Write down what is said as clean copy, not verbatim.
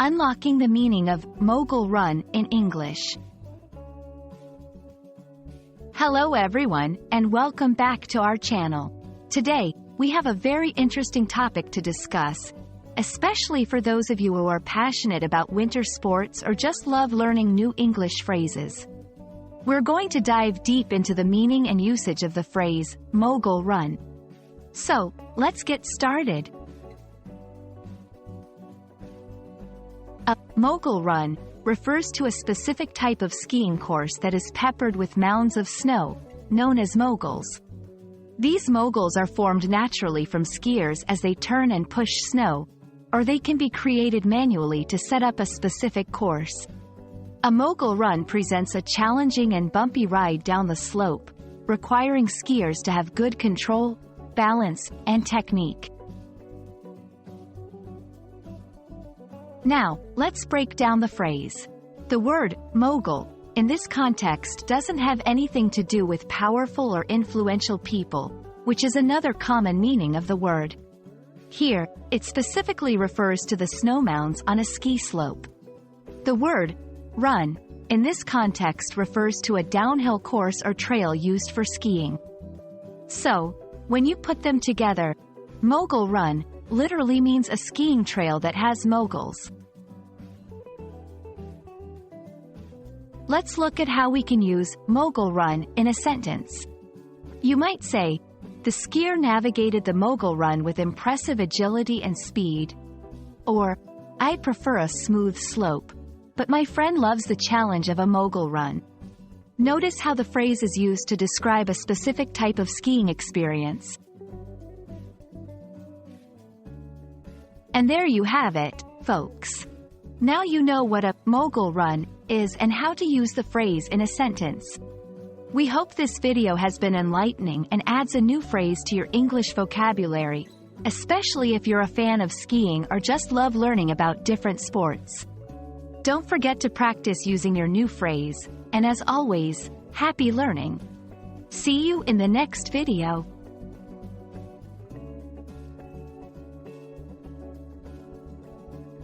Unlocking the meaning of Mogul Run in English. Hello everyone, and welcome back to our channel. Today, we have a very interesting topic to discuss, especially for those of you who are passionate about winter sports or just love learning new English phrases. We're going to dive deep into the meaning and usage of the phrase, Mogul Run. So, let's get started. A Mogul Run refers to a specific type of skiing course that is peppered with mounds of snow, known as moguls. These moguls are formed naturally from skiers as they turn and push snow, or they can be created manually to set up a specific course. A mogul run presents a challenging and bumpy ride down the slope, requiring skiers to have good control, balance, and technique. Now, let's break down the phrase. The word mogul, in this context, doesn't have anything to do with powerful or influential people, which is another common meaning of the word. Here, it specifically refers to the snow mounds on a ski slope. The word run, in this context, refers to a downhill course or trail used for skiing. So, when you put them together, Mogul Run literally means a skiing trail that has moguls. Let's look at how we can use Mogul Run in a sentence. You might say, the skier navigated the Mogul Run with impressive agility and speed. Or, I prefer a smooth slope, but my friend loves the challenge of a Mogul Run. Notice how the phrase is used to describe a specific type of skiing experience. And there you have it, folks. Now you know what a Mogul Run is and how to use the phrase in a sentence. We hope this video has been enlightening and adds a new phrase to your English vocabulary, especially if you're a fan of skiing or just love learning about different sports. Don't forget to practice using your new phrase, and as always, happy learning! See you in the next video.